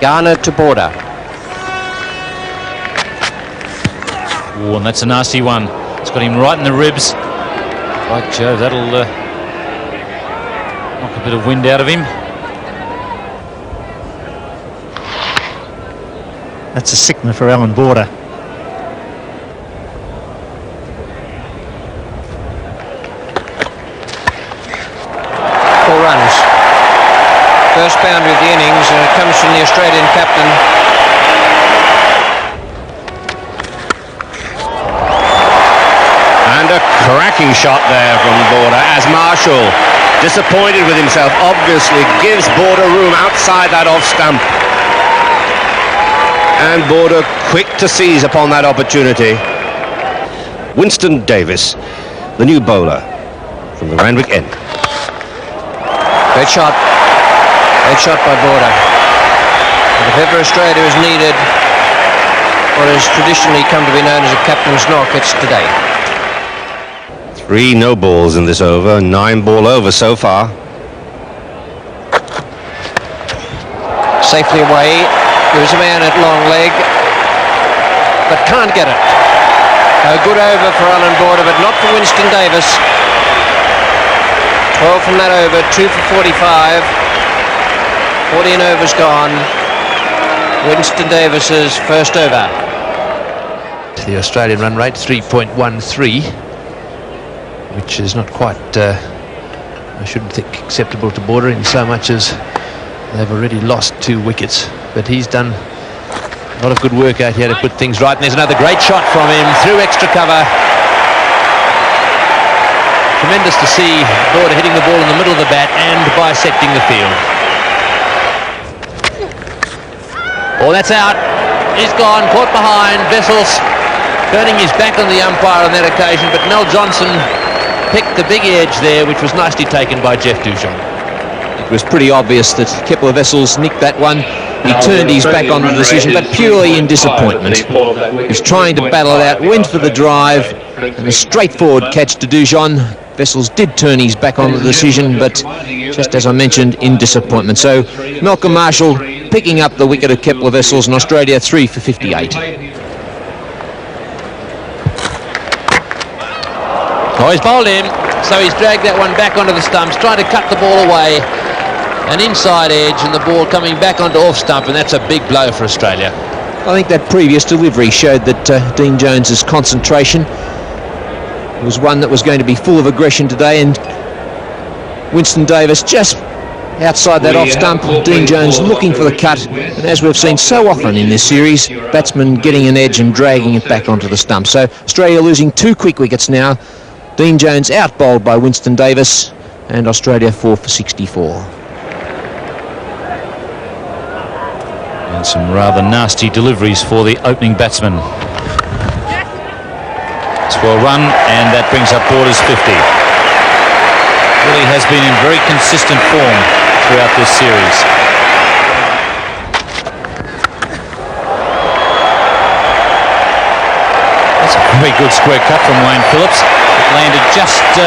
Garner to Border. Oh, and that's a nasty one. It's got him right in the ribs. By Jove, that'll knock a bit of wind out of him. That's a sickener for Allan Border. 4 runs. First boundary of the innings, and it comes from the Australian captain. And a cracking shot there from Border as Marshall, disappointed with himself, obviously gives Border room outside that off stump. And Border quick to seize upon that opportunity. Winston Davis, the new bowler from the Randwick end. Great shot by Border. And if ever Australia is needed what has traditionally come to be known as a captain's knock, it's today. 3 no balls in this over, 9 ball over so far. Safely away. There's a man at long leg, but can't get it. A good over for Allan Border, but not for Winston Davis. 12 from that over, 2 for 45. 14 overs gone. Winston Davis's first over. The Australian run rate 3.13, which is not quite, I shouldn't think, acceptable to Border in so much as they've already lost 2 wickets. But he's done a lot of good work out here to put things right. And there's another great shot from him through extra cover. Tremendous to see Border hitting the ball in the middle of the bat and bisecting the field. Oh, that's out. He's gone, caught behind. Vessels turning his back on the umpire on that occasion, but Mel Johnson picked the big edge there, which was nicely taken by Geoff Dujon. It was pretty obvious that Kepler Vessels nicked that one. He turned his back on the decision, but purely in disappointment. He was trying to battle it out, went for the drive, and a straightforward catch to Dujon. Vessels did turn his back on the decision, but just as I mentioned, in disappointment. So Malcolm Marshall picking up the wicket of Kepler Vessels, and Australia 3 for 58. Oh, he's bowled him, so he's dragged that one back onto the stumps, trying to cut the ball away. An inside edge, and the ball coming back onto off stump, and that's a big blow for Australia. I think that previous delivery showed that Dean Jones's concentration was one that was going to be full of aggression today, and Winston Davis just outside that off stump. Dean Jones looking for the cut, and as we've seen so often in this series, batsmen getting an edge and dragging it back onto the stump. So Australia losing 2 quick wickets now. Dean Jones out bowled by Winston Davis, and Australia 4 for 64. And some rather nasty deliveries for the opening batsman. It's well run, and that brings up Border's 50. Really has been in very consistent form throughout this series. That's a very good square cut from Wayne Phillips. It landed just 5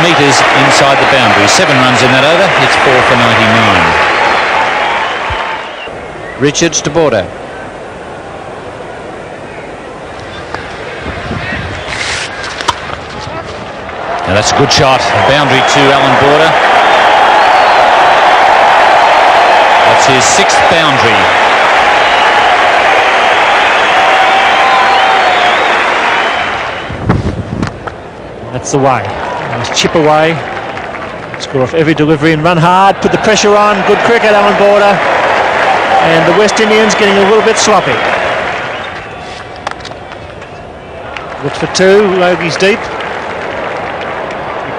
metres inside the boundary. 7 runs in that over. It's 4 for 99. Richards to Border. Now that's a good shot. A boundary to Allan Border. That's his 6th boundary. That's the way. Nice chip away. Score off every delivery and run hard. Put the pressure on. Good cricket, Allan Border. And the West Indians getting a little bit sloppy. Looks for 2. Logie's deep.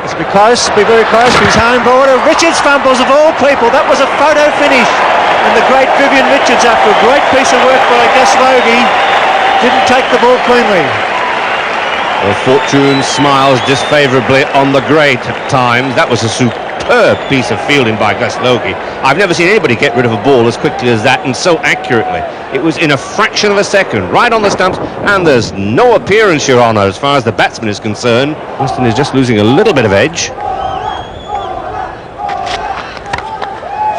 It's be close. Be very close for his home Border. Richards fumbles of all people. That was a photo finish. And the great Vivian Richards, after a great piece of work by Gus Logie, didn't take the ball cleanly. Well, fortune smiles disfavourably on the great at times. That was a superb piece of fielding by Gus Logie. I've never seen anybody get rid of a ball as quickly as that, and so accurately. It was in a fraction of a second, right on the stumps, and there's no appearance, Your Honour, as far as the batsman is concerned. Winston is just losing a little bit of edge.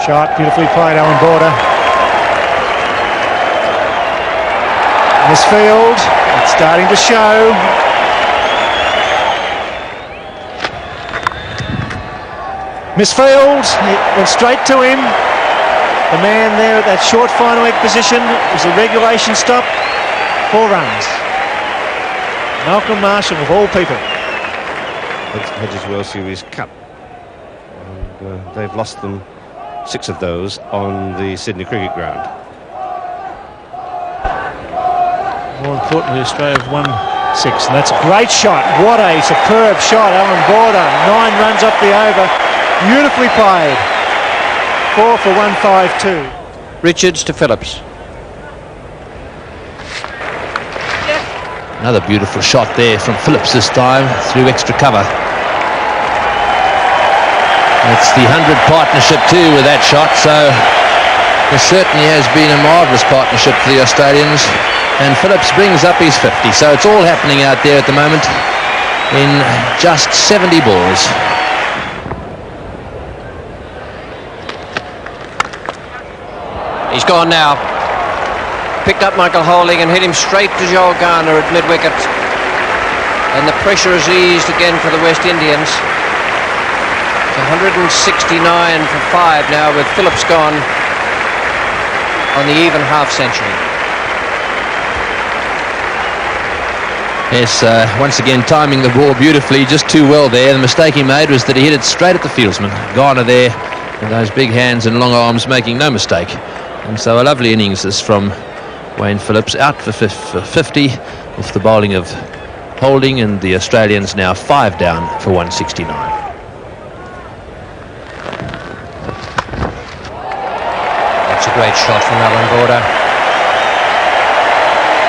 Shot, beautifully played, Allan Border. Misfield, it's starting to show. Misfield, it went straight to him. The man there at that short final leg position was a regulation stop. 4 runs. Malcolm Marshall of all people. Hedges World Series Cup. And they've lost them 6 of those on the Sydney Cricket Ground. More importantly, Australia have won 6, and that's a great shot. What a superb shot, Allan Border. 9 runs up the over. Beautifully played. 4 for 152. Richards to Phillips. Another beautiful shot there from Phillips this time through extra cover. It's the 100 partnership too with that shot, so there certainly has been a marvellous partnership for the Australians, and Phillips brings up his 50, so it's all happening out there at the moment in just 70 balls. He's gone now. Picked up Michael Holding and hit him straight to Joel Garner at mid-wicket. And the pressure has eased again for the West Indians. It's 169 for 5 now, with Phillips gone on the even half-century. Yes, once again timing the ball beautifully, just too well there. The mistake he made was that he hit it straight at the fieldsman. Garner there with those big hands and long arms making no mistake. And so a lovely innings is from Wayne Phillips, out for 50 with the bowling of Holding, and the Australians now 5 down for 169. That's a great shot from Allan Border.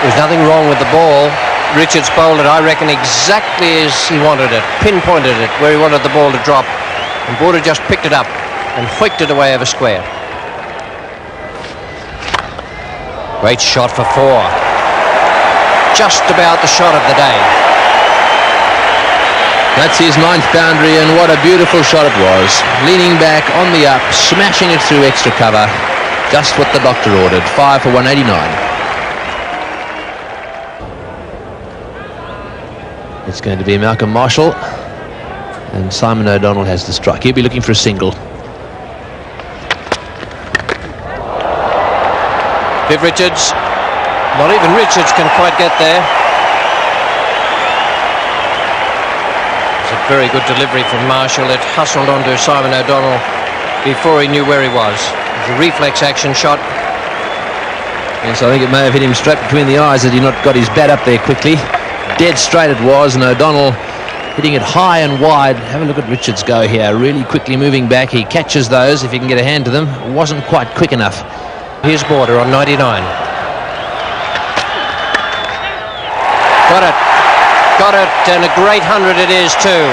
There's nothing wrong with the ball. Richards bowled it, I reckon, exactly as he wanted it, pinpointed it where he wanted the ball to drop, and Border just picked it up and whicked it away over square. Great shot for 4. Just about the shot of the day. That's his 9th boundary, and what a beautiful shot it was. Leaning back on the up, smashing it through extra cover. Just what the doctor ordered. 5 for 189. It's going to be Malcolm Marshall, and Simon O'Donnell has the strike. He'll be looking for a single. Viv Richards, not even Richards can quite get there. It's a very good delivery from Marshall. It hustled onto Simon O'Donnell before he knew where he was. It was a reflex action shot. Yes, I think it may have hit him straight between the eyes had he not got his bat up there quickly. Dead straight it was, and O'Donnell hitting it high and wide. Have a look at Richards go here, really quickly moving back. He catches those if he can get a hand to them. Wasn't quite quick enough. Here's Border on 99. Got it. Got it, and a great 100 it is too.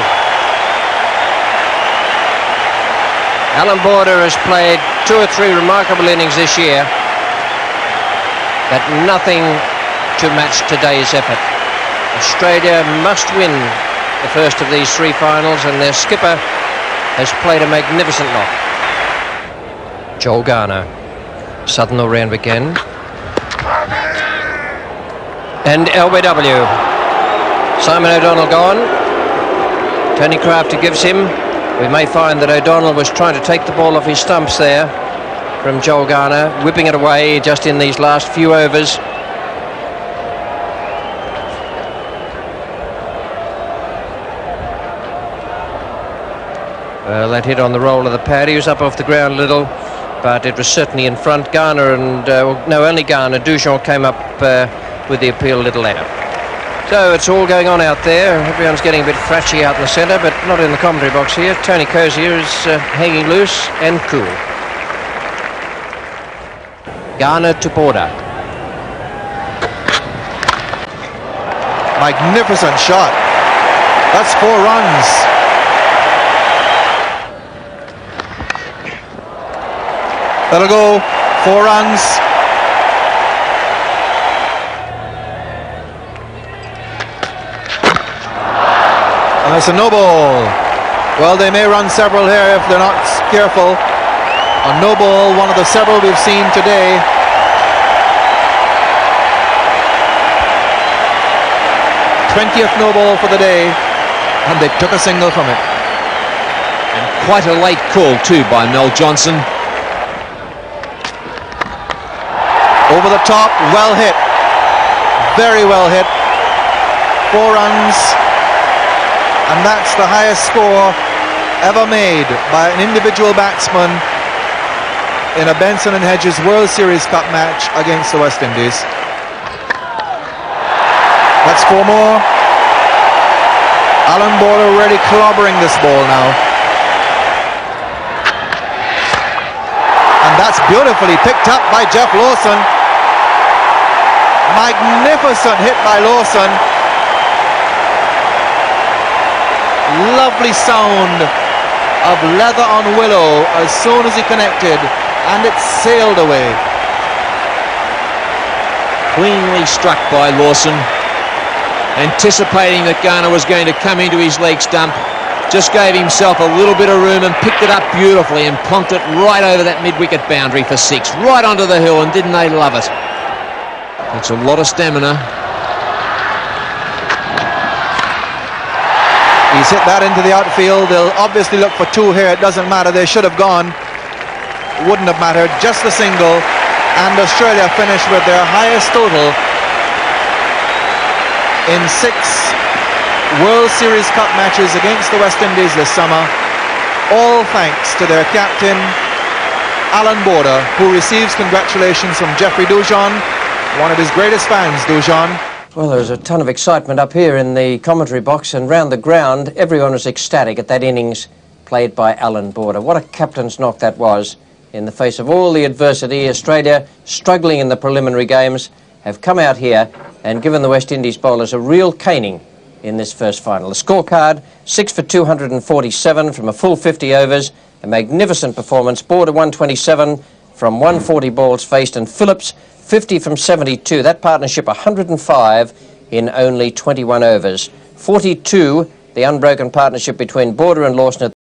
Allan Border has played 2 or 3 remarkable innings this year, but nothing to match today's effort. Australia must win the first of these 3 finals, and their skipper has played a magnificent lot. Joel Garner. Southern or round again. And LBW. Simon O'Donnell gone. Tony Crafter gives him. We may find that O'Donnell was trying to take the ball off his stumps there from Joel Garner, whipping it away just in these last few overs. Well, that hit on the roll of the pad. He was up off the ground a little, but it was certainly in front. Garner and, no, only Garner. Dujon came up with the appeal a little later. So it's all going on out there. Everyone's getting a bit fratchy out in the centre, but not in the commentary box here. Tony Cozier is hanging loose and cool. Garner to Border. Magnificent shot. That's 4 runs. That'll go. 4 runs. And it's a no ball. Well, they may run several here if they're not careful. A no ball, one of the several we've seen today. 20th no ball for the day, and they took a single from it. And quite a late call too by Mel Johnson. Over the top, well hit. Very well hit. 4 runs, and that's the highest score ever made by an individual batsman in a Benson and Hedges World Series Cup match against the West Indies. That's 4 more. Allan Border really clobbering this ball now. And that's beautifully picked up by Geoff Lawson. Magnificent hit by Lawson. Lovely sound of leather on willow as soon as he connected, and it sailed away. Cleanly struck by Lawson, anticipating that Garner was going to come into his leg stump, just gave himself a little bit of room and picked it up beautifully and plonked it right over that mid-wicket boundary for 6, right onto the hill, and didn't they love it? It's a lot of stamina. He's hit that into the outfield. They'll obviously look for 2 here. It doesn't matter. They should have gone. Wouldn't have mattered. Just a single. And Australia finished with their highest total in 6 World Series Cup matches against the West Indies this summer. All thanks to their captain, Allan Border, who receives congratulations from Jeffrey Dujon, one of his greatest fans, Dujon. Well, there was a ton of excitement up here in the commentary box, and round the ground everyone was ecstatic at that innings played by Allan Border. What a captain's knock that was in the face of all the adversity. Australia, struggling in the preliminary games, have come out here and given the West Indies bowlers a real caning in this first final. The scorecard, 6 for 247 from a full 50 overs, a magnificent performance. Border 127 from 140 balls faced, and Phillips 50 from 72. That partnership 105 in only 21 overs. 42, the unbroken partnership between Border and Lawson.